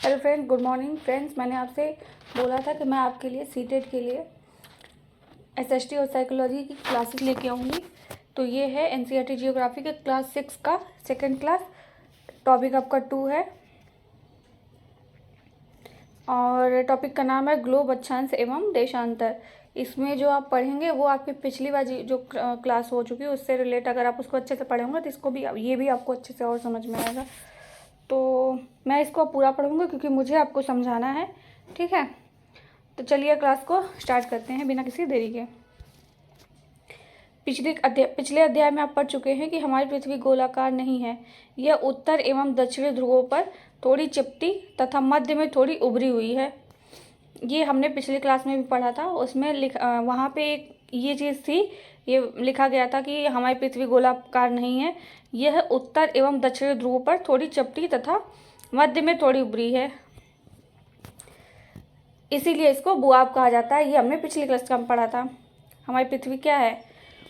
Hello friend, good morning friends. मैंने आपसे बोला था कि मैं आपके लिए सीटेट के लिए एसएसटी और साइकोलॉजी की क्लासेस लेके आऊँगी। तो ये है एनसीईआरटी जियोग्राफी के क्लास 6 का सेकंड क्लास। टॉपिक आपका 2 है और टॉपिक का नाम है ग्लोब अक्षांश एवं देशांतर। इसमें जो आप पढ़ेंगे वो आपकी पिछली बार जो क्लास हो चुकी है उससे रिलेट, अगर आप उसको अच्छे से पढ़े होंगे तो इसको भी, ये भी आपको अच्छे से और समझ में आएगा। तो मैं इसको पूरा पढ़ूंगी क्योंकि मुझे आपको समझाना है, ठीक है। तो चलिए क्लास को स्टार्ट करते हैं बिना किसी देरी के। पिछले अध्याय में आप पढ़ चुके हैं कि हमारी पृथ्वी गोलाकार नहीं है। यह उत्तर एवं दक्षिणी ध्रुवों पर थोड़ी चिपटी तथा मध्य में थोड़ी उभरी हुई है। ये हमने पिछली क्लास में भी पढ़ा था। उसमें वहाँ पे एक ये चीज़ थी, ये लिखा गया था कि हमारी पृथ्वी गोलाकार नहीं है, यह उत्तर एवं दक्षिणी ध्रुवों पर थोड़ी चपटी तथा मध्य में थोड़ी उभरी है, इसीलिए इसको भूभाग कहा जाता है। ये हमने पिछली क्लास में पढ़ा था। हमारी पृथ्वी क्या है,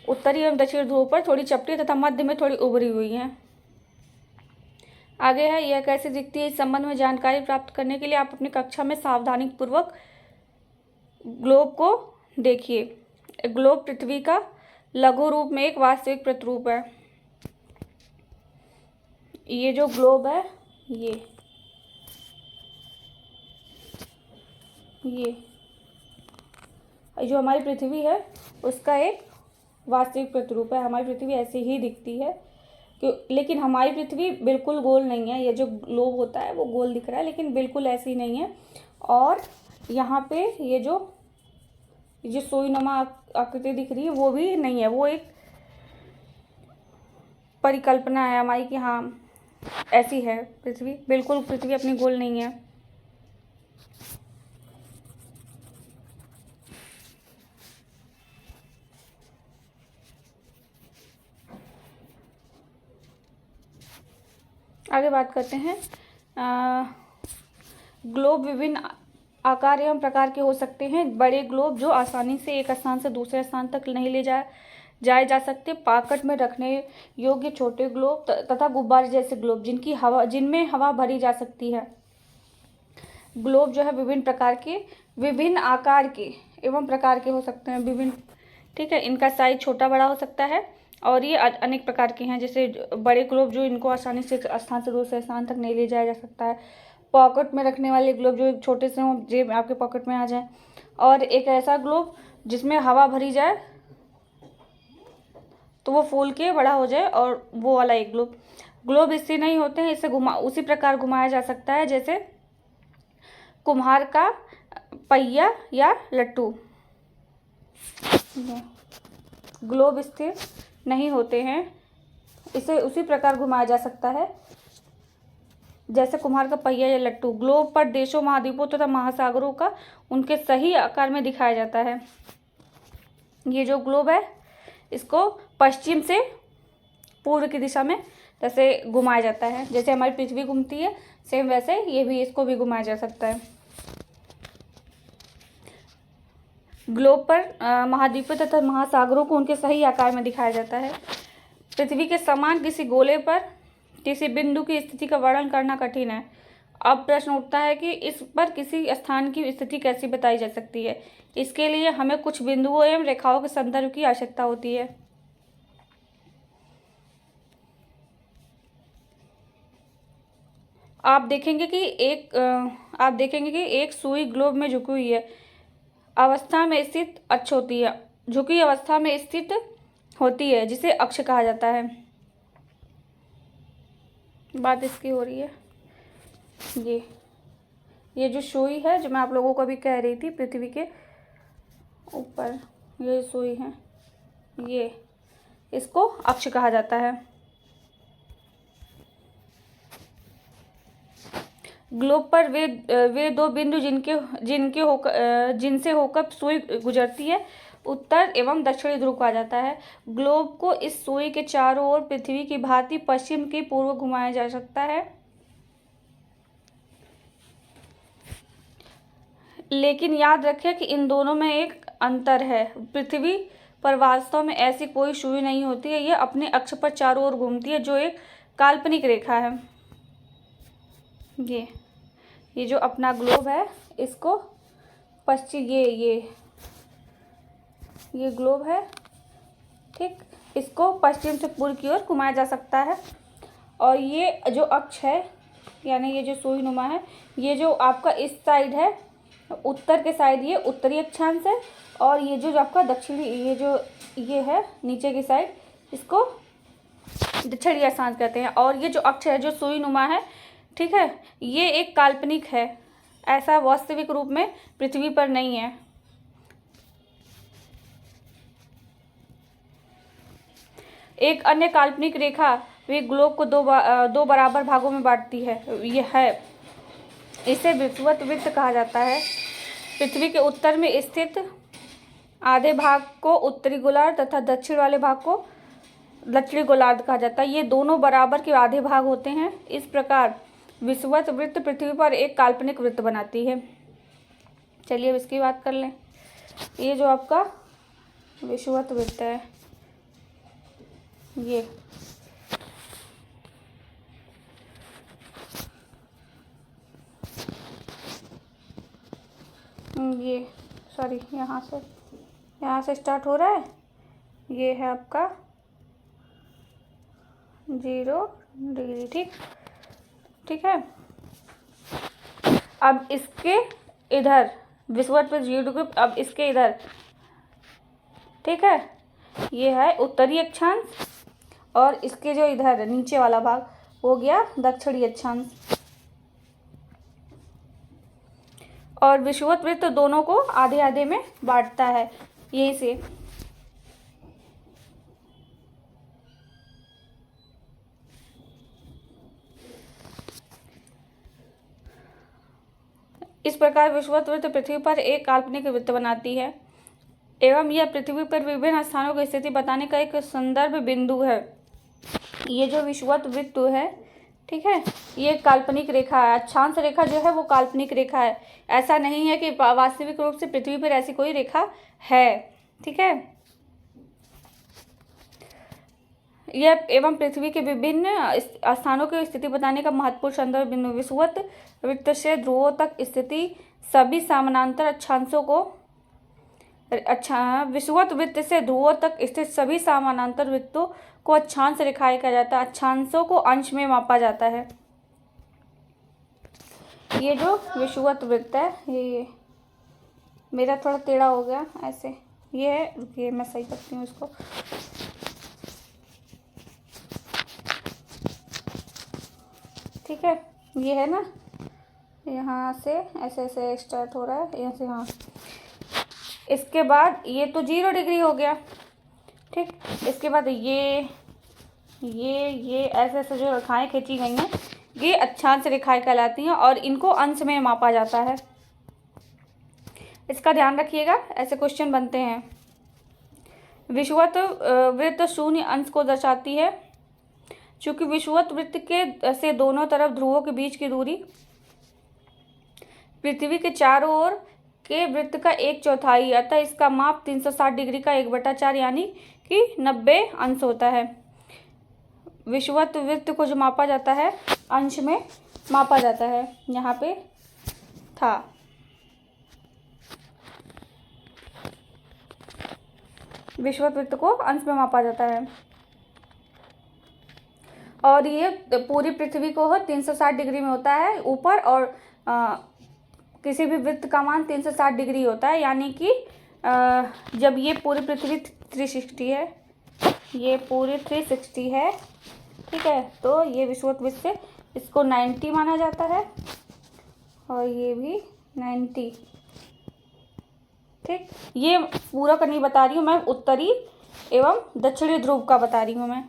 उत्तरी एवं दक्षिणी ध्रुवों पर थोड़ी चपटी तथा मध्य में थोड़ी उभरी हुई है। आगे है, यह कैसे दिखती है, इस संबंध में जानकारी प्राप्त करने के लिए आप अपनी कक्षा में सावधानी पूर्वक ग्लोब को देखिए। ग्लोब पृथ्वी का लघु रूप में एक वास्तविक प्रतिरूप है। ये जो ग्लोब है, ये जो हमारी पृथ्वी है उसका एक वास्तविक प्रतिरूप है। हमारी पृथ्वी ऐसी ही दिखती है लेकिन हमारी पृथ्वी बिल्कुल गोल नहीं है। ये जो ग्लोब होता है वो गोल दिख रहा है लेकिन बिल्कुल ऐसी नहीं है। और यहाँ पे ये जो सुईनुमा आकृति दिख रही है वो भी नहीं है, वो एक परिकल्पना है हमारी कि हाँ ऐसी है पृथ्वी। बिल्कुल पृथ्वी अपनी गोल नहीं है। आगे बात करते हैं। ग्लोब विभिन्न आकार एवं प्रकार के हो सकते हैं। बड़े ग्लोब जो आसानी से एक स्थान से दूसरे स्थान तक नहीं ले जाए जा सकते। पॉकेट में रखने योग्य छोटे ग्लोब तथा गुब्बारे जैसे ग्लोब जिनमें हवा भरी जा सकती है। ग्लोब जो है विभिन्न आकार के एवं प्रकार के हो सकते हैं, विभिन्न, ठीक है। इनका साइज छोटा बड़ा हो सकता है और ये अनेक प्रकार के हैं। जैसे बड़े ग्लोब जो इनको आसानी से एक स्थान से दूसरे स्थान तक नहीं ले जाया जा सकता है। पॉकेट में रखने वाले ग्लोब जो छोटे से हों, जेब आपके पॉकेट में आ जाए। और एक ऐसा ग्लोब जिसमें हवा भरी जाए तो वो फूल के बड़ा हो जाए, और वो वाला एक ग्लोब स्थिर नहीं होते हैं। इसे उसी प्रकार घुमाया जा सकता है जैसे कुम्हार का पहिया या लट्टू। ग्लोब स्थिर नहीं होते हैं, इसे उसी प्रकार घुमाया जा सकता है जैसे कुम्हार का पहिया या लट्टू। ग्लोब पर देशों, महाद्वीपों तथा महासागरों का उनके सही आकार में दिखाया जाता है। ये जो ग्लोब है इसको पश्चिम से पूर्व की दिशा में जैसे घुमाया जाता है, जैसे हमारी पृथ्वी घूमती है सेम वैसे ये भी, इसको भी घुमाया जा सकता है। ग्लोब पर महाद्वीपों तथा महासागरों को उनके सही आकार में दिखाया जाता है। पृथ्वी के समान किसी गोले पर किसी बिंदु की स्थिति का वर्णन करना कठिन है। अब प्रश्न उठता है कि इस पर किसी स्थान की स्थिति कैसी बताई जा सकती है। इसके लिए हमें कुछ बिंदुओं एवं रेखाओं के संदर्भ की आवश्यकता होती है। आप देखेंगे कि एक सुई ग्लोब में झुकी हुई है अवस्था में स्थित अक्ष होती है, झुकी अवस्था में स्थित होती है जिसे अक्ष कहा जाता है। बात इसकी हो रही है। ये जो सुई है जो मैं आप लोगों को अभी कह रही थी, पृथ्वी के ऊपर ये सुई है, ये इसको अक्ष कहा जाता है। ग्लोब पर वे दो बिंदु जिनसे होकर सुई गुजरती है उत्तर एवं दक्षिणी ध्रुव कहा जाता है। ग्लोब को इस सुई के चारों ओर पृथ्वी की भांति पश्चिम की पूर्व घुमाया जा सकता है, लेकिन याद रखें कि इन दोनों में एक अंतर है। पृथ्वी पर वास्तव में ऐसी कोई सुई नहीं होती है, यह अपने अक्ष पर चारों ओर घूमती है जो एक काल्पनिक रेखा है। ये जो अपना ग्लोब है इसको पश्चिम, ये ग्लोब है, ठीक, इसको पश्चिम से पूर्व की ओर घुमाया जा सकता है। और ये जो अक्ष है यानी ये जो सुई नुमा है, ये जो आपका इस साइड है उत्तर के साइड, ये उत्तरी अक्षांश है। और ये जो आपका दक्षिणी, ये है नीचे की साइड, इसको दक्षिणी अक्षांश कहते हैं। और ये जो अक्ष है जो सुई नुमा है, ठीक है, ये एक काल्पनिक है, ऐसा वास्तविक रूप में पृथ्वी पर नहीं है। एक अन्य काल्पनिक रेखा वे ग्लोब को दो बराबर भागों में बांटती है, यह है, इसे विषुवत वृत्त कहा जाता है। पृथ्वी के उत्तर में स्थित आधे भाग को उत्तरी गोलार्ध तथा दक्षिण वाले भाग को दक्षिणी गोलार्ध कहा जाता है। ये दोनों बराबर के आधे भाग होते हैं। इस प्रकार विषुवत वृत्त पृथ्वी पर एक काल्पनिक वृत्त बनाती है। चलिए अब इसकी बात कर लें। ये जो आपका विषुवत वृत्त है, ये सॉरी, यहाँ से स्टार्ट हो रहा है, ये है आपका 0 डिग्री, ठीक है। अब इसके इधर विषुवत वृत्त 0 डिग्री, अब इसके इधर, ठीक है, ये है उत्तरी अक्षांश और इसके जो इधर नीचे वाला भाग हो गया दक्षिणी अक्षांश। और विषुवत वृत्त दोनों को आधे आधे में बांटता है, यही से। इस प्रकार विषुवत वृत्त पृथ्वी पर एक काल्पनिक वृत्त बनाती है एवं यह पृथ्वी पर विभिन्न स्थानों की स्थिति बताने का एक संदर्भ बिंदु है। ये जो विषुवत वृत्त है, ठीक है, ये काल्पनिक रेखा है। अक्षांश रेखा जो है वो काल्पनिक रेखा है, ऐसा नहीं है कि वास्तविक रूप से पृथ्वी पर ऐसी कोई रेखा है, ठीक है। यह एवं पृथ्वी के विभिन्न स्थानों की स्थिति बताने का महत्वपूर्ण संदर्भ बिंदु। विषुवत वृत्त से ध्रुवों तक स्थिति सभी समानांतर अक्षांशों को विषुवत वृत्त से ध्रुवों तक स्थित सभी समानांतर वृत्तों को अक्षांश रेखाएं कहा जाता है। अक्षांशों को अंश में मापा जाता है। ये जो विषुवत वृत्त है, ये मेरा थोड़ा टेढ़ा हो गया ऐसे, ये है, रुकिए मैं सही करती हूँ इसको। ठीक है, ये है ना, यहाँ से ऐसे ऐसे स्टार्ट हो रहा है, यहाँ से, हाँ। इसके बाद ये तो 0 डिग्री हो गया, ठीक। इसके बाद ये ऐसे ऐसे जो रेखाएं खींची गई हैं, ये अक्षांश रेखाएं कहलाती हैं और इनको अंश में मापा जाता है। इसका ध्यान रखिएगा, ऐसे क्वेश्चन बनते हैं। विषुवत वृत्त शून्य अंश को दर्शाती है। चूंकि विषुवत वृत्त के से दोनों तरफ ध्रुवों के बीच की दूरी पृथ्वी के चारों ओर के वृत्त का 1/4, अतः इसका माप 360 डिग्री का 1/4 यानी कि 90 अंश होता है। विषुवत वृत्त को जो मापा जाता है अंश में मापा जाता है, यहाँ पे था। विषुवत वृत्त को अंश में मापा जाता है और ये पूरी पृथ्वी को 360 डिग्री में होता है ऊपर, और किसी भी वृत्त का मान 360 डिग्री होता है, यानी कि जब ये पूरी पृथ्वी 360 है, ये पूरी 360 है, ठीक है, तो ये विषुवत वृत्त से इसको 90 माना जाता है और ये भी 90, ठीक। ये पूरा का नहीं बता रही हूँ मैं, उत्तरी एवं दक्षिणी ध्रुव का बता रही हूँ मैं।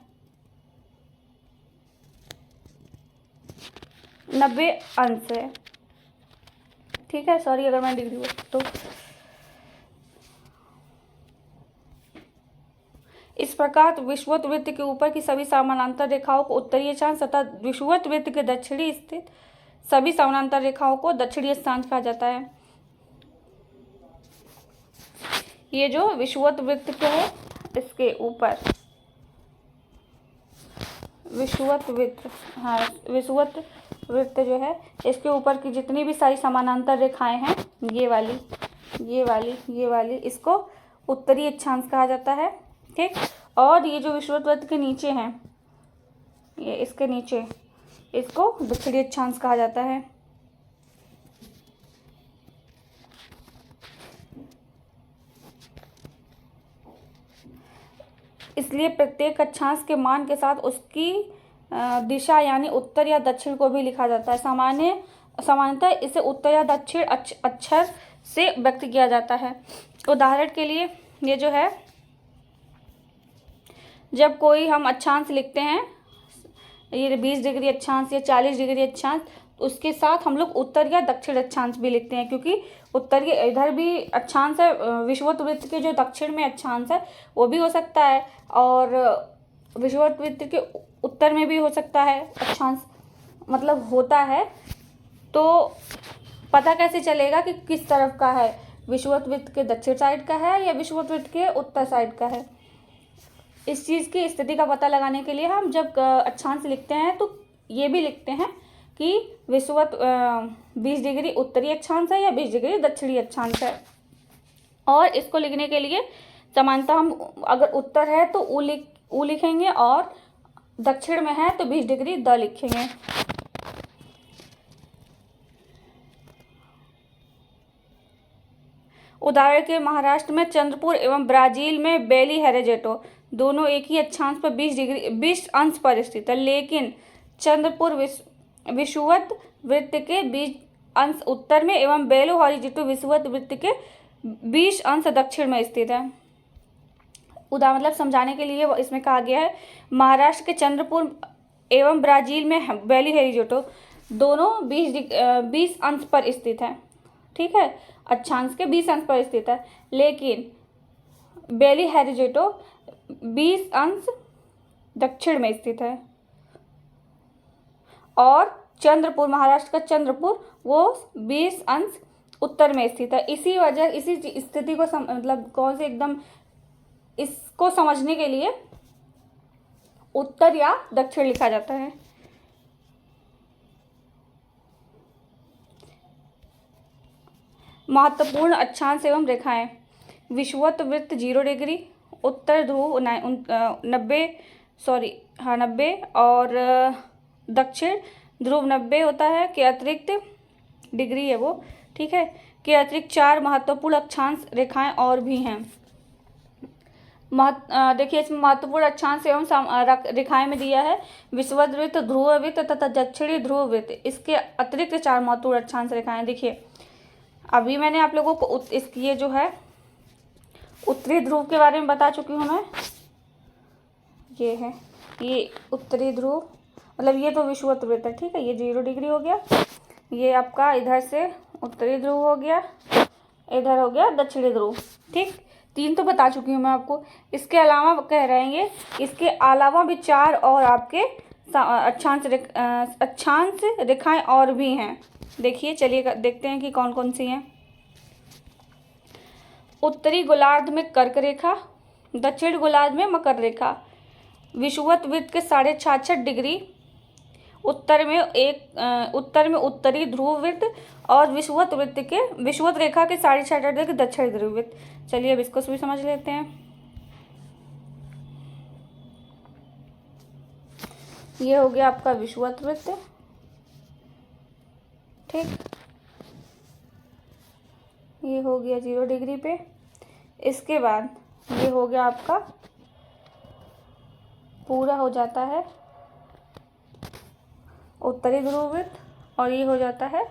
90 अंश है, ठीक है, सॉरी अगर मैं डिग्री हो तो। इस प्रकार विषुवत वृत्त के ऊपर की सभी समानांतर रेखाओं को उत्तरी अक्षांश तथा विषुवत वृत्त के दक्षिणी स्थित सभी समानांतर रेखाओं को दक्षिणी अक्षांश कहा जाता है। ये जो विषुवत वृत्त के है इसके ऊपर विषुवत वृत्त, हाँ, विषुवत वृत्त जो है, इसके ऊपर की जितनी भी सारी समानांतर रेखाएं हैं, ये वाली, ये वाली, ये वाली, इसको उत्तरी अक्षांश कहा जाता है। ठीक, और ये जो विषुवत वृत्त के नीचे हैं, ये इसके नीचे, इसको दक्षिणी अक्षांश कहा जाता है। इसलिए प्रत्येक अक्षांश के मान के साथ उसकी दिशा यानी उत्तर या दक्षिण को भी लिखा जाता है। सामान्यतः इसे उत्तर या दक्षिण अक्षर से व्यक्त किया जाता है। उदाहरण के लिए ये जो है, जब कोई हम अक्षांश लिखते हैं, ये 20 डिग्री अक्षांश या 40 डिग्री अक्षांश, उसके साथ हम लोग उत्तर या दक्षिण अक्षांश भी लिखते हैं, क्योंकि उत्तर के इधर भी अक्षांश है, विषुवत वृत्त के जो दक्षिण में अक्षांश है वो भी हो सकता है, और विषुवत वृत्त के उत्तर में भी हो सकता है अक्षांश, मतलब होता है। तो पता कैसे चलेगा कि किस तरफ का है, विषुवत वृत्त के दक्षिण साइड का है या विषुवत वृत्त के उत्तर साइड का है। इस चीज़ की स्थिति का पता लगाने के लिए हम जब अक्षांश लिखते हैं तो ये भी लिखते हैं कि विषुवत 20 डिग्री उत्तरी अक्षांश है या 20 डिग्री दक्षिणी अक्षांश है। और इसको लिखने के लिए समानता हम अगर उत्तर है तो उ लिखेंगे, और दक्षिण में है तो 20 डिग्री द लिखेंगे। उदाहरण के महाराष्ट्र में चंद्रपुर एवं ब्राजील में बेली हेरेजेटो दोनों एक ही अक्षांश पर 20 अंश पर स्थित है, लेकिन चंद्रपुर विषुवत वृत्त के 20 अंश उत्तर में एवं बेलो हॉरिजेटो विषुवत वृत्त के 20 अंश दक्षिण में स्थित है। मतलब समझाने के लिए इसमें कहा गया है, महाराष्ट्र के चंद्रपुर एवं ब्राजील में बेली हेरिजेटो दोनों 20 अंश पर स्थित है। ठीक है, अक्षांश के 20 अंश पर स्थित है, लेकिन बेली हेरिजेटो 20 अंश दक्षिण में स्थित है, और चंद्रपुर, महाराष्ट्र का चंद्रपुर, वो 20 अंश उत्तर में स्थित है। इसी स्थिति को मतलब कौन से एकदम इसको समझने के लिए उत्तर या दक्षिण लिखा जाता है। महत्वपूर्ण अक्षांश एवं रेखाएं, विषुवत वृत्त 0 डिग्री, उत्तर ध्रुव 90 और दक्षिण ध्रुव 90 होता है के अतिरिक्त डिग्री है वो। ठीक है, के अतिरिक्त 4 महत्वपूर्ण अक्षांश रेखाएं और भी हैं। देखिए इसमें महत्वपूर्ण अक्षांश एवं रेखाएं में दिया है विषुवत वृत्त, ध्रुव वृत्त तथा दक्षिणी ध्रुव वृत्त। इसके अतिरिक्त 4 महत्वपूर्ण अक्षांश रेखाएं। देखिए अभी मैंने आप लोगों को ये जो है उत्तरी ध्रुव के बारे में बता चुकी हूँ मैं। ये है, ये उत्तरी ध्रुव, मतलब ये तो विषुवत वृत्त है। ठीक है, ये 0 डिग्री हो गया, ये आपका इधर से उत्तरी ध्रुव हो गया, इधर हो गया दक्षिणी ध्रुव। ठीक, 3 तो बता चुकी हूँ मैं आपको। इसके अलावा कह रहेंगे, इसके अलावा भी 4 और आपके अक्षांश रेखाएं और भी हैं। देखिए, चलिए देखते हैं कि कौन कौन सी हैं। उत्तरी गोलार्ध में कर्क रेखा, दक्षिण गोलार्ध में मकर रेखा, विषुवत वृत्त के 66.5 डिग्री, उत्तर में उत्तरी ध्रुव वृत्त, और विषुवत रेखा के 66.5 डिग्री दक्षिणी ध्रुव वृत्त। चलिए अब इसको भी समझ लेते हैं। ये हो गया आपका विषुवत वृत्त। ठीक, ये हो गया 0 डिग्री पे। इसके बाद ये हो गया आपका, पूरा हो जाता है उत्तरी ध्रुव वृत्त, और ये हो जाता है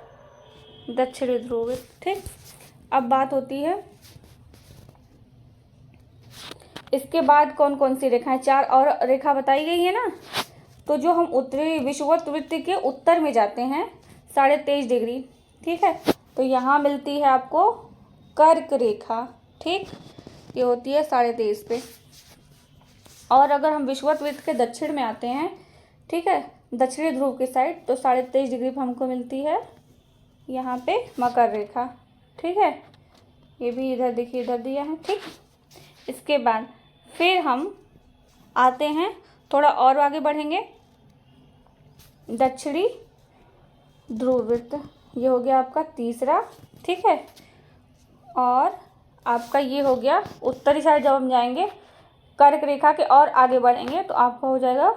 दक्षिणी ध्रुव वृत्त। ठीक, अब बात होती है इसके बाद कौन कौन सी रेखाएं, 4 और रेखा बताई गई है ना। तो जो हम उत्तरी विषुवत वृत्त के उत्तर में जाते हैं 23.5 डिग्री, ठीक है, तो यहाँ मिलती है आपको कर्क रेखा। ठीक, ये होती है 23.5 पे। और अगर हम विषुवत वृत्त के दक्षिण में आते हैं, ठीक है, दक्षिणी ध्रुव के साइड, तो 23.5 डिग्री पर हमको मिलती है यहाँ पे मकर रेखा। ठीक है, ये भी इधर देखिए, इधर दिया है। ठीक, इसके बाद फिर हम आते हैं, थोड़ा और आगे बढ़ेंगे, दक्षिणी ध्रुव वृत्त, ये हो गया आपका तीसरा। ठीक है, और आपका ये हो गया उत्तरी साइड। जब हम जाएंगे कर्क रेखा के और आगे बढ़ेंगे तो आपका हो जाएगा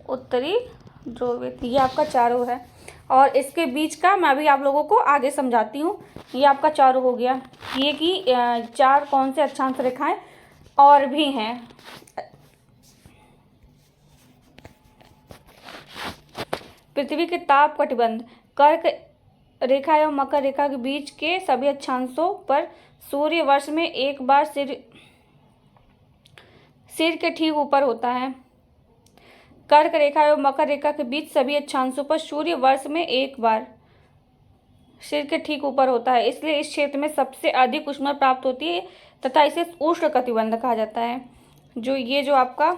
उत्तरी ध्रुव वृत्त। ये आपका चारों है, और इसके बीच का मैं अभी आप लोगों को आगे समझाती हूँ। ये आपका चारों हो गया। ये कि चार कौन से अक्षांश रेखाएं और भी हैं। पृथ्वी के ताप कटिबंध कर्क रेखा एवं मकर रेखा के बीच के सभी अक्षांशों पर सूर्य वर्ष में एक बार सिर के ठीक ऊपर होता है। कर्क रेखा एवं मकर रेखा के बीच सभी अक्षांशों पर सूर्य वर्ष में एक बार सिर के ठीक ऊपर होता है, इसलिए इस क्षेत्र में सबसे अधिक ऊष्मा प्राप्त होती है तथा इसे उष्ण कटिबंध कहा जाता है। जो आपका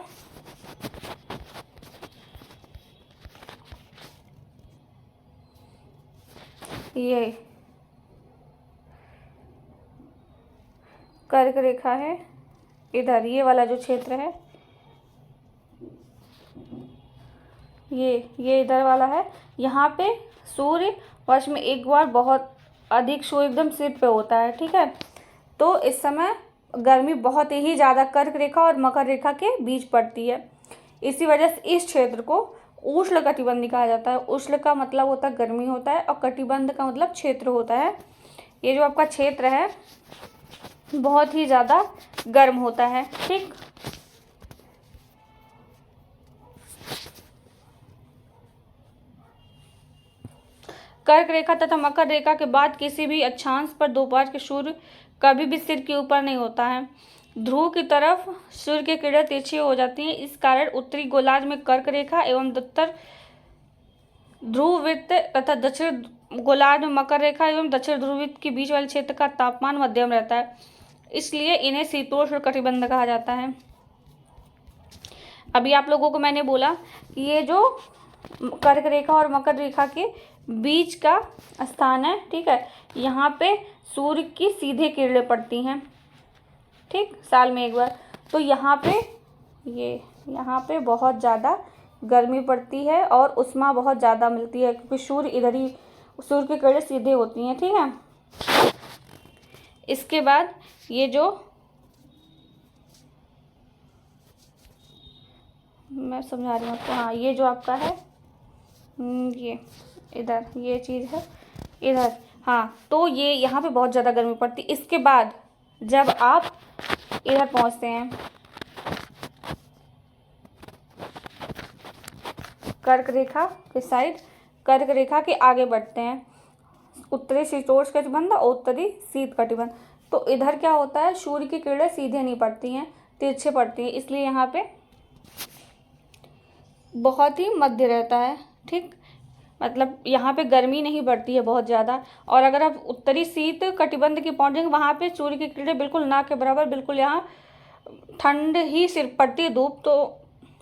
ये कर्क रेखा है, इधर ये वाला जो क्षेत्र है ये इधर वाला है। यहाँ पे सूर्य वर्ष में एक बार बहुत अधिक सूर्य एकदम सिर पे होता है। ठीक है, तो इस समय गर्मी बहुत ही ज़्यादा कर्क रेखा और मकर रेखा के बीच पड़ती है। इसी वजह से इस क्षेत्र को उष्ण कटिबंध कहा जाता है। उष्ण का मतलब होता है गर्मी होता है, और कटिबंध का मतलब क्षेत्र होता है। ये जो आपका क्षेत्र है बहुत ही ज़्यादा गर्म होता है। ठीक, कर्क रेखा तथा मकर रेखा के बाद किसी भी अक्षांश पर दोपहर के सूर्य कभी भी सिर के ऊपर नहीं होता है। ध्रुव की तरफ सूर्य की किरणें तिरछी हो जाती हैं। इस कारण उत्तरी गोलार्ध में कर्क रेखा एवं उत्तर ध्रुव वृत्त तथा दक्षिण गोलार्ध में मकर रेखा एवं दक्षिण ध्रुव वृत्त के बीच वाले क्षेत्र का तापमान मध्यम रहता है, इसलिए इन्हें शीतोष्ण कटिबंध कहा जाता है। अभी आप लोगों को मैंने बोला कि ये जो कर्क रेखा और मकर रेखा के बीच का स्थान है, ठीक है, यहाँ पे सूर्य की सीधे किरणें पड़ती हैं, ठीक, साल में एक बार। तो यहाँ पे बहुत ज़्यादा गर्मी पड़ती है और उष्मा बहुत ज़्यादा मिलती है, क्योंकि सूर्य की किरणें सीधे होती हैं। ठीक है, इसके बाद ये जो मैं समझा रही हूँ आपको, हाँ, ये जो आपका है ये इधर ये चीज़ है इधर, हाँ, तो ये यहाँ पे बहुत ज़्यादा गर्मी पड़ती है। इसके बाद जब आप इधर पहुँचते हैं कर्क रेखा के साइड, कर्क रेखा के आगे बढ़ते हैं, उत्तरी शीतोष्ण कटिबंध और उत्तरी शीत कटिबंध, तो इधर क्या होता है, सूर्य की किरणें सीधे नहीं पड़ती हैं, तिरछे पड़ती हैं, इसलिए यहाँ पे बहुत ही मध्य रहता है। ठीक, मतलब यहाँ पे गर्मी नहीं बढ़ती है बहुत ज़्यादा। और अगर आप उत्तरी शीत कटिबंध की पहुँचेंगे, वहाँ पे सूर्य की किरणें बिल्कुल ना के बराबर, बिल्कुल यहाँ ठंड ही सिर्फ पड़ती है, धूप तो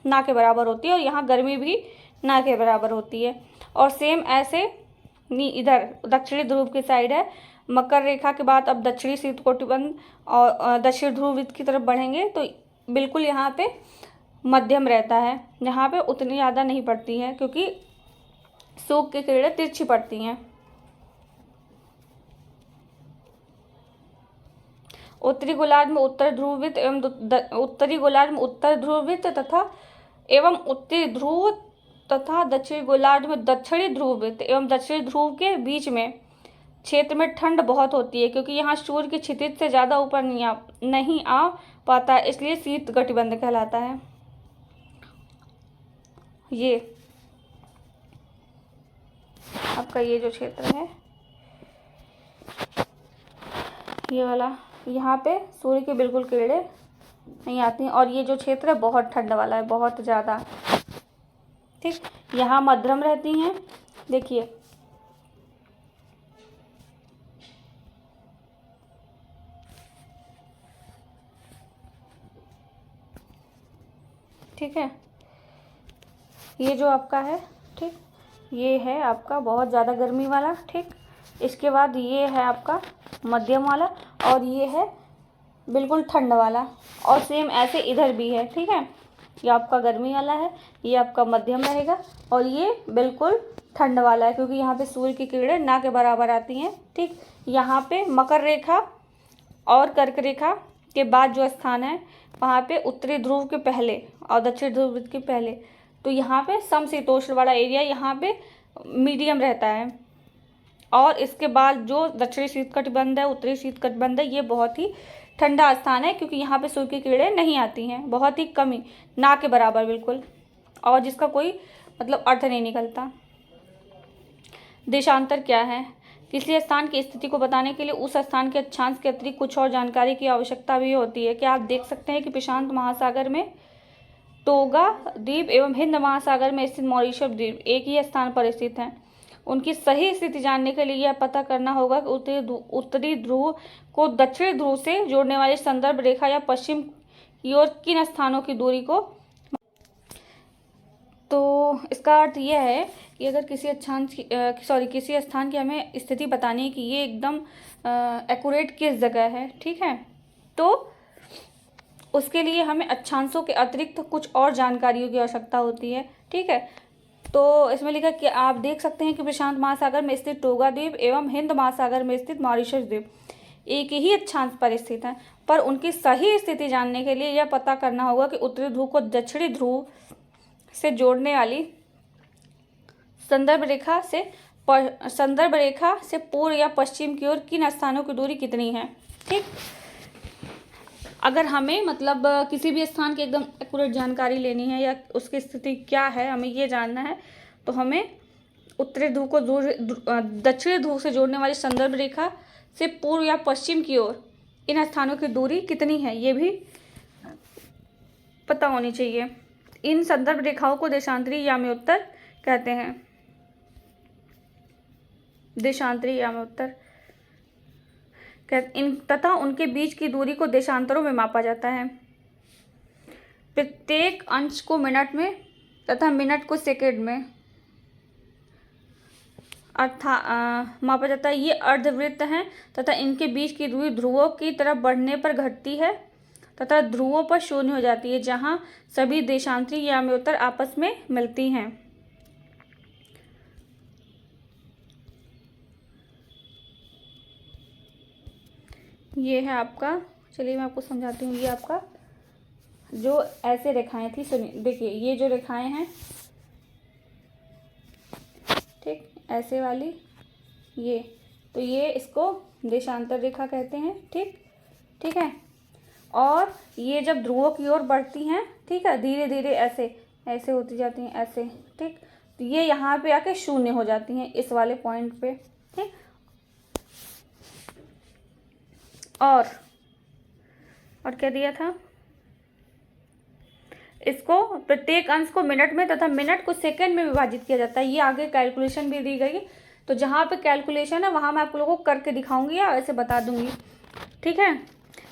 ना के बराबर होती है, और यहाँ गर्मी भी ना के बराबर होती है। और सेम ऐसे इधर दक्षिणी ध्रुव की साइड है, मकर रेखा के बाद अब दक्षिणी शीत कटिबंध और दक्षिण ध्रुव वृत्त की तरफ बढ़ेंगे तो बिल्कुल यहाँ पे मध्यम रहता है, यहाँ पे उतनी ज़्यादा नहीं पड़ती है, क्योंकि सूर्य की किरणें तिरछी पड़ती हैं। उत्तरी गोलार्ध में उत्तर ध्रुव वृत्त एवं उत्तरी गोलार्ध में उत्तर ध्रुव वृत्त तथा एवं उत्तरी ध्रुव तथा दक्षिणी गोलार्ध में दक्षिणी ध्रुव वृत्त एवं दक्षिणी ध्रुव के बीच में क्षेत्र में ठंड बहुत होती है, क्योंकि यहाँ सूर्य की क्षितिज से ज़्यादा ऊपर नहीं आ पाता है, इसलिए शीत कटिबंध कहलाता है। ये आपका ये जो क्षेत्र है ये वाला, यहाँ पे सूर्य की बिल्कुल किरणें नहीं आती हैं, और ये जो क्षेत्र है बहुत ठंड वाला है, बहुत ज़्यादा। ठीक, यहाँ मध्यम रहती हैं, देखिए ठीक है, ये जो आपका है, ठीक, ये है आपका बहुत ज़्यादा गर्मी वाला। ठीक, इसके बाद ये है आपका मध्यम वाला, और ये है बिल्कुल ठंड वाला, और सेम ऐसे इधर भी है। ठीक है, ये आपका गर्मी वाला है, ये आपका मध्यम रहेगा, और ये बिल्कुल ठंड वाला है, क्योंकि यहाँ पे सूर्य की किरणें ना के बराबर आती हैं। ठीक, यहाँ पे मकर रेखा और कर्क रेखा के बाद जो स्थान है वहाँ पे उत्तरी ध्रुव के पहले और दक्षिण ध्रुव के पहले, तो यहाँ पे समशीतोष्ण वाला एरिया यहाँ पे मीडियम रहता है। और इसके बाद जो दक्षिणी शीतकटिबंध है, उत्तरी शीतकटिबंध है, ये बहुत ही ठंडा स्थान है, क्योंकि यहाँ पे सूर्य की किरणें नहीं आती हैं, बहुत ही कमी, ना के बराबर बिल्कुल, और जिसका कोई मतलब अर्थ नहीं निकलता। देशांतर क्या है? किसी स्थान की स्थिति को बताने के लिए उस स्थान के अक्षांश के अतिरिक्त कुछ और जानकारी की आवश्यकता भी होती है। क्या आप देख सकते हैं कि प्रशांत महासागर में टोगा द्वीप एवं हिंद महासागर में स्थित मॉरिशस द्वीप एक ही स्थान पर स्थित हैं। उनकी सही स्थिति जानने के लिए यह पता करना होगा कि उत्तरी ध्रुव को दक्षिण ध्रुव से जोड़ने वाली संदर्भ रेखा या पश्चिम की ओर किन स्थानों की दूरी को। तो इसका अर्थ यह है कि अगर किसी किसी स्थान की हमें स्थिति बतानी है कि ये एकदम एक्यूरेट किस जगह है, ठीक है, तो उसके लिए हमें अक्षांशों के अतिरिक्त कुछ और जानकारियों की आवश्यकता होती है। ठीक है, तो इसमें लिखा कि आप देख सकते हैं कि प्रशांत महासागर में स्थित टोगा द्वीप एवं हिंद महासागर में स्थित मॉरिशस द्वीप एक ही अक्षांश पर स्थित है, पर उनकी सही स्थिति जानने के लिए यह पता करना होगा कि उत्तरी ध्रुव को दक्षिणी ध्रुव से जोड़ने वाली संदर्भ रेखा से पूर्व या पश्चिम की ओर किन स्थानों की दूरी कितनी है। ठीक, अगर हमें मतलब किसी भी स्थान की एकदम एक्यूरेट जानकारी लेनी है या उसकी स्थिति क्या है हमें ये जानना है, तो हमें उत्तरी ध्रुव को दक्षिणी ध्रुव से जोड़ने वाली संदर्भ रेखा से पूर्व या पश्चिम की ओर इन स्थानों की दूरी कितनी है ये भी पता होनी चाहिए। इन संदर्भ रेखाओं को देशांतरी याम्योत्तर कहते हैं। देशांतरी याम्योत्तर तथा उनके बीच की दूरी को देशांतरों में मापा जाता है। प्रत्येक अंश को मिनट में तथा मिनट को सेकंड में मापा जाता है। ये अर्धवृत्त हैं तथा इनके बीच की दूरी ध्रुवों की तरफ बढ़ने पर घटती है तथा ध्रुवों पर शून्य हो जाती है, जहां सभी देशांतरी याम्योत्तर आपस में मिलती हैं। ये है आपका, चलिए मैं आपको समझाती हूँ। ये आपका जो ऐसे रेखाएं थी, सुनिए, देखिए ये जो रेखाएं हैं, ठीक, ऐसे वाली ये, तो ये इसको देशांतर रेखा कहते हैं। ठीक, ठीक है, और ये जब ध्रुवों की ओर बढ़ती हैं, ठीक है, धीरे धीरे ऐसे ऐसे होती जाती हैं, ऐसे, ठीक, तो ये यहाँ पे आके शून्य हो जाती हैं इस वाले पॉइंट पे। ठीक, और क्या दिया था, इसको प्रत्येक अंश को मिनट में तथा मिनट को सेकंड में विभाजित किया जाता है। ये आगे कैलकुलेशन भी दी गई है, तो जहाँ पे कैलकुलेशन है वहाँ मैं आप लोगों को करके दिखाऊंगी या ऐसे बता दूंगी। ठीक है,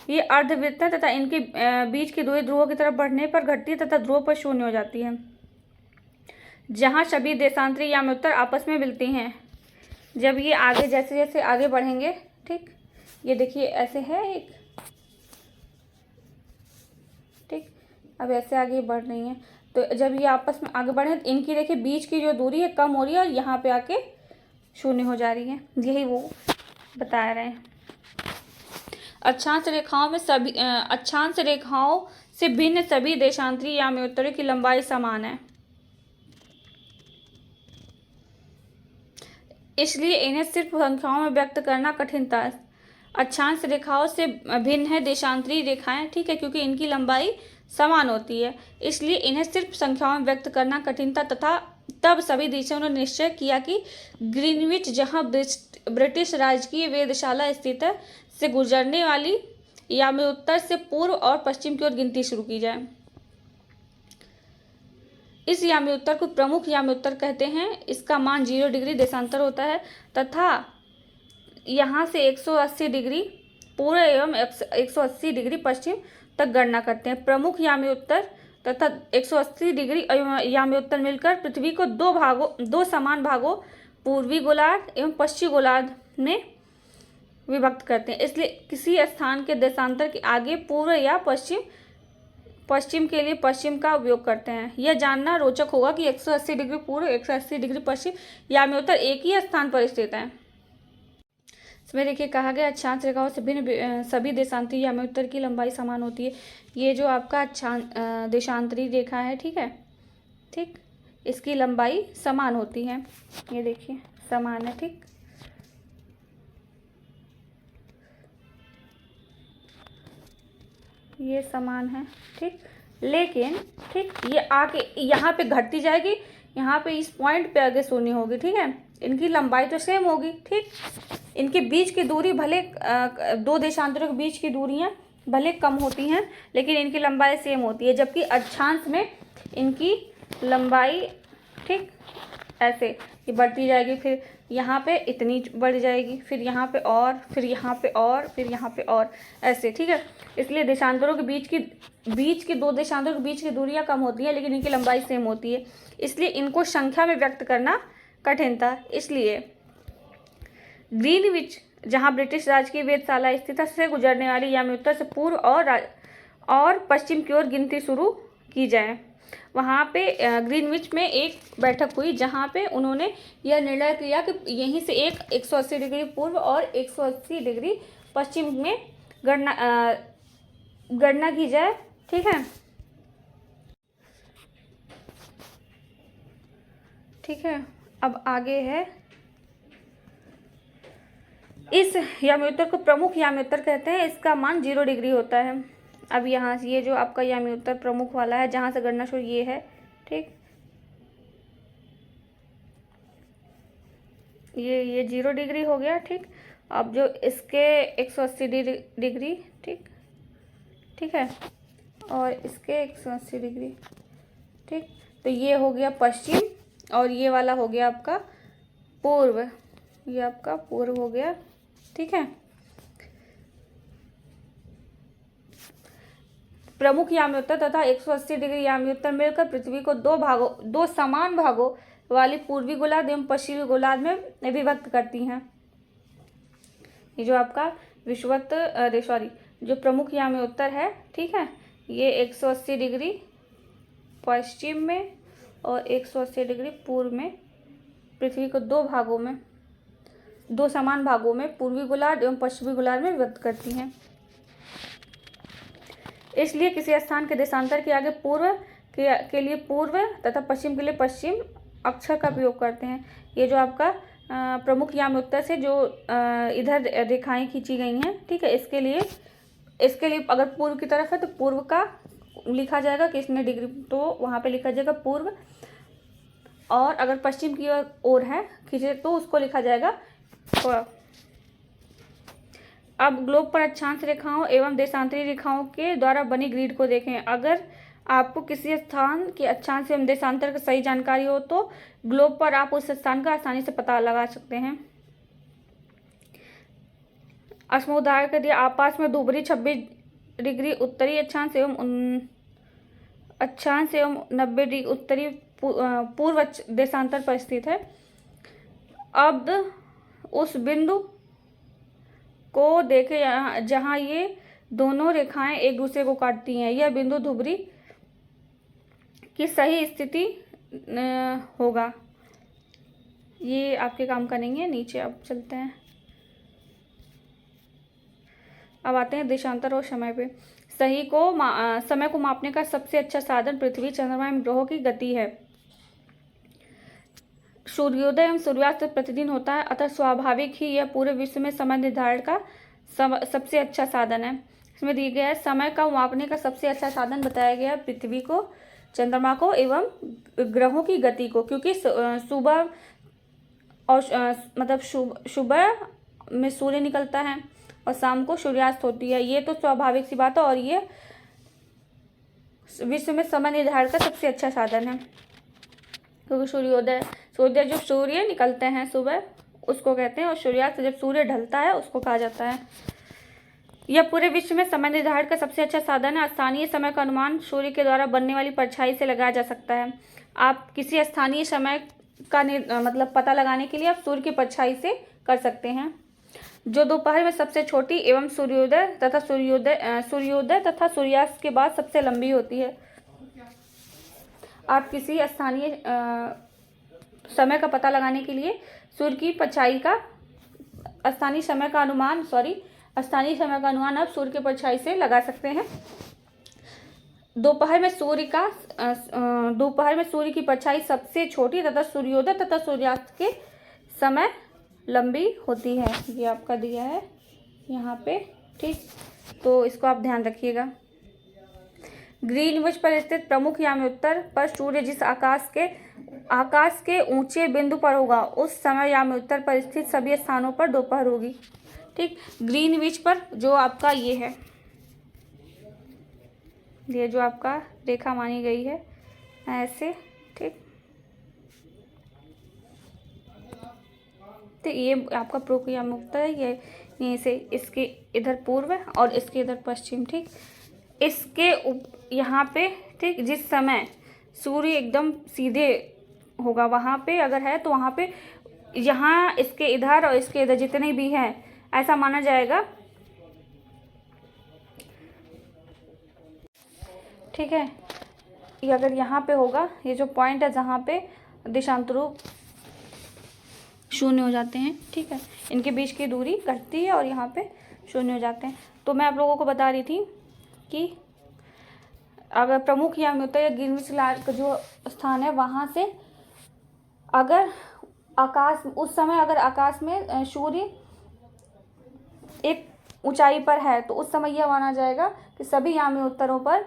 ये अर्धवृत्त है तथा इनके बीच की दूरी ध्रुवों की तरफ बढ़ने पर घटती है तथा ध्रुव पर शून्य हो जाती है, जहाँ सभी देशांतरी याम्योत्तर आपस में मिलती हैं। जब ये आगे जैसे जैसे आगे बढ़ेंगे, ठीक, ये देखिए ऐसे है एक, ठीक, अब ऐसे आगे बढ़ रही हैं, तो जब ये आपस में आगे बढ़े तो इनकी देखिए बीच की जो दूरी है कम हो रही है और यहाँ पे आके शून्य हो जा रही है, यही वो बता रहे हैं। अक्षांश रेखाओं से भिन्न सभी देशांतरी याम्योत्तरों की लंबाई समान है, इसलिए इन्हें सिर्फ संख्याओं में व्यक्त करना कठिन था। अक्षांश रेखाओं से भिन्न है देशांतरी रेखाएं, ठीक है, क्योंकि इनकी लंबाई समान होती है, इसलिए इन्हें सिर्फ संख्याओं में व्यक्त करना कठिन था। तथा तब सभी देशों ने निश्चय किया कि ग्रीनविच, जहां ब्रिटिश राजकीय वेधशाला स्थित है, से गुजरने वाली याम्योत्तर से पूर्व और पश्चिम की ओर गिनती शुरू की जाए। इस याम्योत्तर को प्रमुख याम्योत्तर कहते हैं। इसका मान 0 डिग्री देशांतर होता है तथा यहाँ से 180 डिग्री पूर्व एवं 180 डिग्री पश्चिम तक गणना करते हैं। प्रमुख याम्योत्तर तथा 180 डिग्री याम्योत्तर मिलकर पृथ्वी को दो समान भागों पूर्वी गोलार्ध एवं पश्चिमी गोलार्ध में विभक्त करते हैं। इसलिए किसी स्थान के देशांतर के आगे पूर्व या पश्चिम के लिए पश्चिम का उपयोग करते हैं। यह जानना रोचक होगा कि 180 डिग्री पूर्व, 180 डिग्री पश्चिम यामी-उत्तर एक ही स्थान पर स्थित है। इसमें देखिए कहा गया अक्षांश रेखाओं से भिन्न सभी देशांतरी यामी-उत्तर की लंबाई समान होती है। ये जो आपका देशांतरी रेखा है, ठीक है, ठीक, इसकी लंबाई समान होती है। ये देखिए समान है, ठीक, ये समान है, ठीक, लेकिन ठीक ये आगे यहाँ पे घटती जाएगी, यहाँ पे इस पॉइंट पे आगे शून्य होगी, ठीक है। इनकी लंबाई तो सेम होगी, ठीक। इनके बीच की दूरी भले दो देशांतरों के बीच की दूरियां भले कम होती हैं, लेकिन इनकी लंबाई सेम होती है, जबकि अक्षांश में इनकी लंबाई, ठीक, ऐसे ये बढ़ती जाएगी, फिर यहाँ पे इतनी बढ़ जाएगी, फिर यहाँ पे और, फिर यहाँ पे और, फिर यहाँ पे और, ऐसे, ठीक है। इसलिए देशांतरों के बीच की दो देशांतरों के बीच की दूरियां कम होती हैं, लेकिन इनकी लंबाई सेम होती है, इसलिए इनको संख्या में व्यक्त करना कठिन था। इसलिए ग्रीनविच, जहाँ ब्रिटिश राज की वेधशाला स्थित है, से गुजरने वाली यामी-उत्तर से पूर्व और पश्चिम की ओर गिनती शुरू की जाए। वहाँ पे ग्रीनविच में एक बैठक हुई जहाँ पे उन्होंने यह निर्णय किया कि यहीं से 180 डिग्री पूर्व और 180 डिग्री पश्चिम में गणना की जाए, ठीक है, ठीक है। अब आगे है, इस यामी-उत्तर को प्रमुख यामी-उत्तर कहते हैं। इसका मान 0 डिग्री होता है। अब यहाँ से ये जो आपका यामी-उत्तर प्रमुख वाला है, जहाँ से गणना शुरू, ये है, ठीक, ये 0 डिग्री हो गया, ठीक। अब जो इसके 180 डिग्री, ठीक, ठीक है, और इसके 180 डिग्री, ठीक, तो ये हो गया पश्चिम और ये वाला हो गया आपका पूर्व, ये आपका पूर्व हो गया, ठीक है। प्रमुख यामी-उत्तर तथा 180 डिग्री यामी-उत्तर मिलकर पृथ्वी को दो समान भागों वाली पूर्वी गोलार्ध एवं पश्चिमी गोलार्ध में विभक्त करती हैं। ये जो आपका जो प्रमुख यामी-उत्तर है, ठीक है, ये 180 डिग्री पश्चिम में और 180 डिग्री पूर्व में पृथ्वी को दो समान भागों में पूर्वी गोलार्ध एवं पश्चिमी गोलार्ध में विभक्त करती हैं। इसलिए किसी स्थान के देशांतर के आगे पूर्व के लिए पूर्व तथा पश्चिम के लिए पश्चिम अक्षर का प्रयोग करते हैं। ये जो आपका प्रमुख यामी-उत्तर से जो इधर रेखाएं खींची गई हैं, ठीक है, इसके लिए अगर पूर्व की तरफ है तो पूर्व का लिखा जाएगा कितने डिग्री, तो वहाँ पे लिखा जाएगा पूर्व, और अगर पश्चिम की ओर है खींचे तो उसको लिखा जाएगा। अब ग्लोब पर अक्षांश रेखाओं एवं देशांतरी रेखाओं के द्वारा बनी ग्रिड को देखें। अगर आपको किसी स्थान के अक्षांश एवं देशांतर की सही जानकारी हो तो ग्लोब पर आप उस स्थान का आसानी से पता लगा सकते हैं। इसमें उदाहरण के लिए आपास में धुबरी 26 डिग्री उत्तरी अक्षांश एवं 90 डिग्री उत्तरी पूर्व देशांतर पर स्थित है। अब उस बिंदु को देखें जहां ये दोनों रेखाएं एक दूसरे को काटती हैं। यह बिंदु धुबरी की सही स्थिति होगा। ये आपके काम करेंगे। नीचे अब चलते हैं, अब आते हैं देशांतर और समय पे। समय को मापने का सबसे अच्छा साधन पृथ्वी, चंद्रमा एवं ग्रहों की गति है। सूर्योदय एवं सूर्यास्त प्रतिदिन होता है, अतः स्वाभाविक ही यह पूरे विश्व में समय निर्धारण का सबसे अच्छा साधन है। इसमें दिया गया है समय का मापने का सबसे अच्छा साधन बताया गया है पृथ्वी को, चंद्रमा को एवं ग्रहों की गति को, क्योंकि सुबह और सुबह में सूर्य निकलता है और शाम को सूर्यास्त होती है। ये तो स्वाभाविक सी बात है, और ये विश्व में समय निर्धारण का सबसे अच्छा साधन है, क्योंकि सूर्योदय जब सूर्य निकलते हैं सुबह उसको कहते हैं, और सूर्यास्त जब सूर्य ढलता है उसको कहा जाता है। यह पूरे विश्व में समय निर्धारण का सबसे अच्छा साधन है। स्थानीय समय का अनुमान सूर्य के द्वारा बनने वाली परछाई से लगाया जा सकता है। आप किसी स्थानीय समय का पता लगाने के लिए आप सूर्य की परछाई से कर सकते हैं। जो दोपहर में सबसे छोटी एवं सूर्योदय तथा सूर्यास्त के बाद सबसे लंबी होती है। आप किसी स्थानीय समय का पता लगाने के लिए सूर्य की परछाई का स्थानीय समय का अनुमान आप सूर्य की परछाई से लगा सकते हैं। दोपहर में सूर्य की परछाई सबसे छोटी तथा सूर्योदय तथा सूर्यास्त के समय लंबी होती है। ये आपका दिया है यहाँ पे, ठीक, तो इसको आप ध्यान रखिएगा। ग्रीनविच पर स्थित प्रमुख याम्योत्तर पर सूर्य जिस आकाश के ऊंचे बिंदु पर होगा उस समय याम्योत्तर पर स्थित सभी स्थानों पर दोपहर होगी। ठीक, ग्रीनविच पर जो आपका ये है, ये जो आपका रेखा मानी गई है ऐसे, ठीक, तो ये आपका प्रमुख याम्योत्तर है। ये यहीं से इसके इधर पूर्व और इसके इधर पश्चिम। ठीक, इसके यहाँ पे, ठीक, जिस समय सूर्य एकदम सीधे होगा वहाँ पे अगर है तो वहाँ पे, यहाँ इसके इधर और इसके इधर जितने भी हैं ऐसा माना जाएगा। ठीक है, ये अगर यहाँ पे होगा, ये जो पॉइंट है जहाँ पे देशांतरों शून्य हो जाते हैं, ठीक है, इनके बीच की दूरी घटती है और यहाँ पे शून्य हो जाते हैं। तो मैं आप लोगों को बता रही थी कि अगर प्रमुख याम्योत्तर या ग्रीनविच का जो स्थान है वहाँ से अगर उस समय अगर आकाश में सूर्य एक ऊंचाई पर है तो उस समय यह माना जाएगा कि सभी याम्योत्तरों पर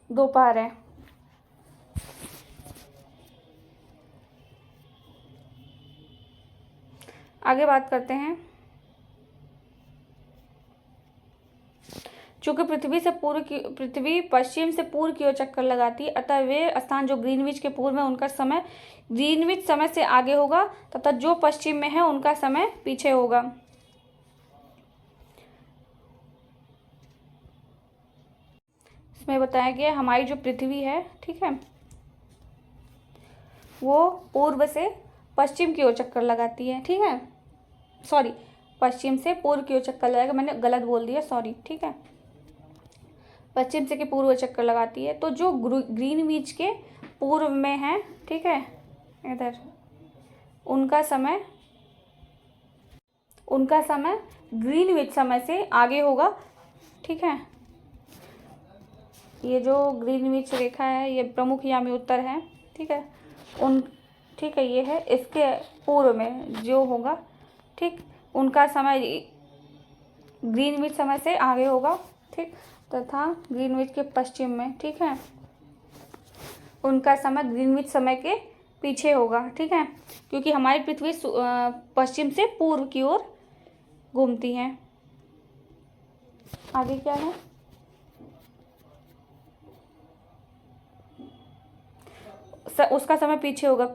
दोपहर है। आगे बात करते हैं। चूंकि पृथ्वी पश्चिम से पूर्व की ओर चक्कर लगाती है, अतः वे स्थान जो ग्रीनविच के पूर्व में उनका समय ग्रीनविच समय से आगे होगा तथा जो पश्चिम में है उनका समय पीछे होगा। इसमें बताया गया हमारी जो पृथ्वी है, ठीक है, वो पूर्व से पश्चिम की ओर चक्कर लगाती है। ठीक है, सॉरी, पश्चिम से पूर्व की ओर चक्कर लगाएगा, मैंने गलत बोल दिया, सॉरी। ठीक है, पश्चिम से के पूर्व चक्कर लगाती है। तो जो ग्रीनविच के पूर्व में है, ठीक है, इधर उनका समय ग्रीनविच समय से आगे होगा। ठीक है, ये जो ग्रीनविच रेखा है ये प्रमुख याम्योत्तर है। ठीक है, ठीक है, ये है इसके पूर्व में जो होगा, ठीक, उनका समय ग्रीनविच समय से आगे होगा। ठीक, तथा ग्रीनविच के पश्चिम में, ठीक है, उनका समय ग्रीनविच समय के पीछे होगा। ठीक है, क्योंकि हमारी पृथ्वी पश्चिम से पूर्व की ओर घूमती है। आगे क्या है, उसका समय पीछे होगा।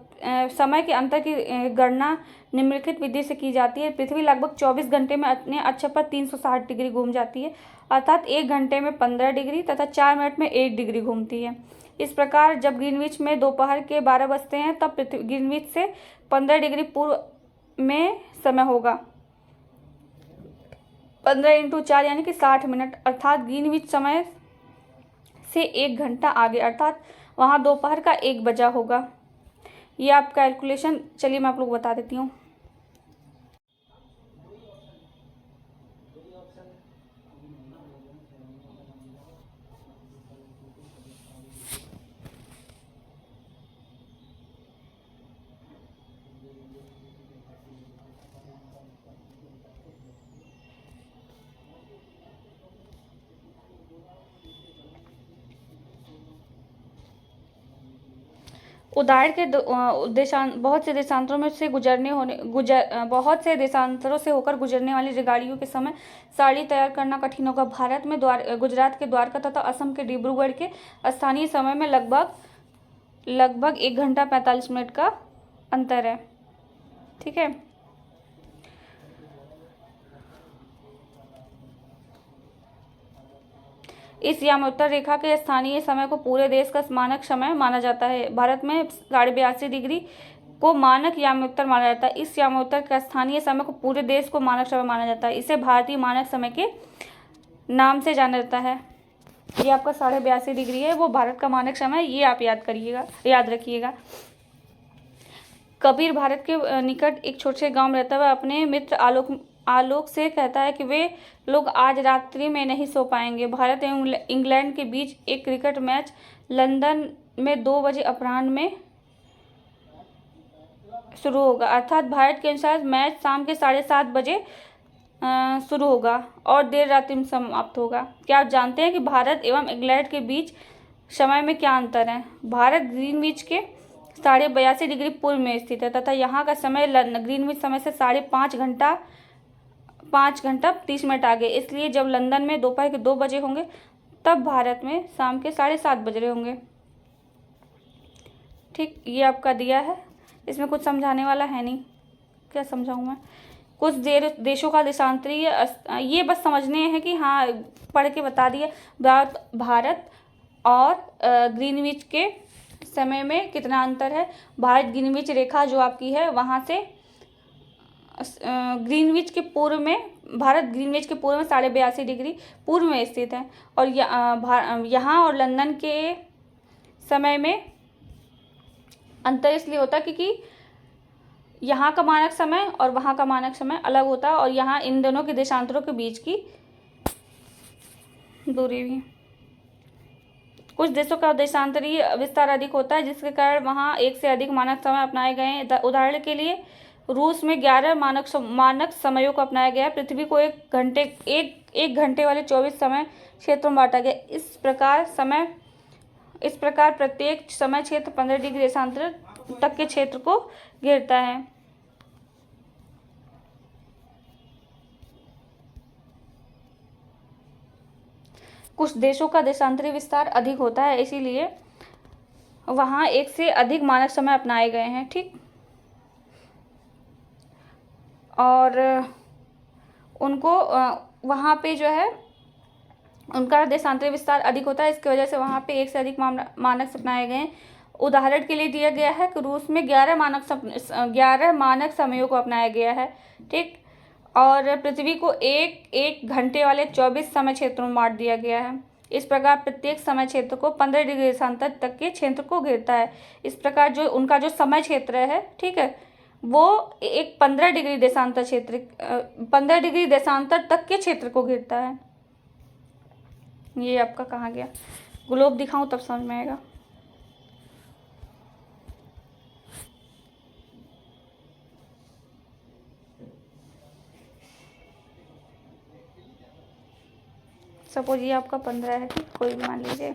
समय के अंतर की गणना निम्नलिखित विधि से की जाती है। पृथ्वी लगभग 24 घंटे में अपने अक्ष पर 360 डिग्री घूम जाती है, अर्थात 1 घंटे में 15 डिग्री तथा 4 मिनट में 1 डिग्री घूमती है। इस प्रकार जब ग्रीनविच में दोपहर के 12 बजते हैं तब ग्रीनविच से 15 डिग्री पूर्व में समय होगा। 15 × 4 यानी कि 60 मिनट, अर्थात ग्रीनविच समय से 1 घंटा आगे, अर्थात वहाँ दोपहर का 1 बजा होगा। ये आप कैलकुलेशन, चलिए मैं आप लोग बता देती हूँ। उदाहरण के बहुत से देशांतरों में से बहुत से देशांतरों से होकर गुजरने वाली रेलगाड़ियों के समय सारणी तैयार करना कठिन होगा। भारत में गुजरात के द्वारका तथा असम के डिब्रूगढ़ के स्थानीय समय में लगभग 1 घंटा 45 मिनट का अंतर है। ठीक है, इस याम्योत्तर रेखा के स्थानीय समय को पूरे देश का मानक समय माना जाता है। भारत में 82.5 डिग्री को मानक यामोत्तर माना जाता है। इस यामोत्तर के स्थानीय समय को पूरे देश को मानक समय माना जाता है। इसे भारतीय मानक समय के नाम से जाना जाता है। ये आपका 82.5 डिग्री है, वो भारत का मानक समय, ये आप याद रखिएगा। कबीर भारत के निकट एक छोटे से गांव में रहता हुआ अपने मित्र आलोक से कहता है कि वे लोग आज रात्रि में नहीं सो पाएंगे। भारत एवं इंग्लैंड के बीच एक क्रिकेट मैच लंदन में 2 बजे अपराह्न में शुरू होगा, अर्थात भारत के अनुसार मैच शाम के 7:30 बजे शुरू होगा और देर रात्रि में समाप्त होगा। क्या आप जानते हैं कि भारत एवं इंग्लैंड के बीच समय में क्या अंतर है? भारत ग्रीनविच के 82.5 डिग्री पूर्व में स्थित है तथा यहाँ का समय ग्रीनविच समय से 5 घंटा 30 मिनट आगे। इसलिए जब लंदन में दोपहर के 2 बजे होंगे तब भारत में शाम के 7:30 बज रहे होंगे। ठीक, ये आपका दिया है, इसमें कुछ समझाने वाला है नहीं। क्या समझाऊँ मैं? कुछ देशों का देशांतरीय, ये बस समझने हैं कि हाँ पढ़ के बता दिए। भारत और ग्रीनविच के समय में कितना अंतर है। भारत ग्रीनविच रेखा जो आपकी है वहाँ से ग्रीनविच के पूर्व में, भारत ग्रीनविच के पूर्व में 82.5 डिग्री पूर्व में स्थित है और यहाँ और लंदन के समय में अंतर इसलिए होता है क्योंकि यहाँ का मानक समय और वहाँ का मानक समय अलग होता है और यहाँ इन दोनों के देशांतरों के बीच की दूरी भी। कुछ देशों का देशांतरीय विस्तार अधिक होता है जिसके कारण वहाँ एक से अधिक मानक समय अपनाए गए हैं। उदाहरण के लिए रूस में 11 मानक समयों को अपनाया गया है। पृथ्वी को एक घंटे वाले 24 समय क्षेत्रों में बांटा गया। इस प्रकार प्रत्येक समय क्षेत्र 15 डिग्री देशांतर तक के क्षेत्र को घेरता है। कुछ देशों का देशांतरीय विस्तार अधिक होता है, इसीलिए वहाँ एक से अधिक मानक समय अपनाए गए हैं। ठीक, और उनको वहाँ पे जो है उनका देशांतरीय विस्तार अधिक होता है, इसकी वजह से वहाँ पे एक से अधिक मानक अपनाए गए हैं। उदाहरण के लिए दिया गया है कि रूस में 11 मानक समयों को अपनाया गया है। ठीक, और पृथ्वी को एक घंटे वाले 24 समय क्षेत्रों में बांट दिया गया है। इस प्रकार प्रत्येक समय क्षेत्र को 15 डिग्री देशांतर तक के क्षेत्र को घेरता है। इस प्रकार जो उनका जो समय क्षेत्र है, ठीक है, वो एक 15 डिग्री देशांतर तक के क्षेत्र को घेरता है। ये आपका कहाँ गया? ग्लोब दिखाऊं तब समझ में आएगा। सपोज ये आपका 15 है, ठीक, कोई भी मान लीजिए।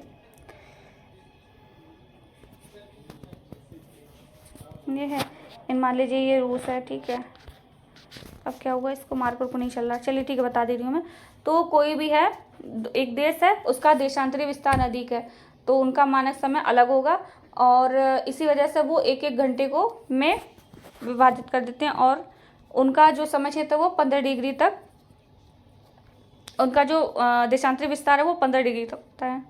ये है, मान लीजिए ये रूस है, ठीक है। अब क्या हुआ, इसको मार्कर को नहीं चल रहा, चलिए ठीक है बता दे रही हूँ मैं। तो कोई भी है, एक देश है, उसका देशांतरीय विस्तार अधिक है तो उनका मानक समय अलग होगा और इसी वजह से वो एक घंटे को में विभाजित कर देते हैं और उनका जो समय क्षेत्र है वो 15 डिग्री तक, उनका जो देशांतरीय विस्तार है वो 15 डिग्री तक होता है।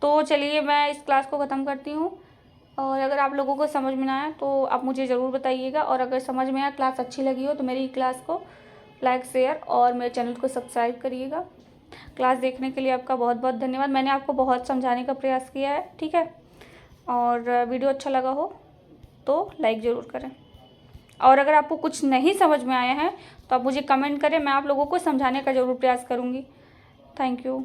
तो चलिए मैं इस क्लास को ख़त्म करती हूँ और अगर आप लोगों को समझ में ना आया तो आप मुझे ज़रूर बताइएगा और अगर समझ में आया, क्लास अच्छी लगी हो तो मेरी क्लास को लाइक, शेयर और मेरे चैनल को सब्सक्राइब करिएगा। क्लास देखने के लिए आपका बहुत बहुत धन्यवाद। मैंने आपको बहुत समझाने का प्रयास किया है, ठीक है, और वीडियो अच्छा लगा हो तो लाइक ज़रूर करें और अगर आपको कुछ नहीं समझ में आया है तो आप मुझे कमेंट करें, मैं आप लोगों को समझाने का ज़रूर प्रयास करूँगी। Thank you.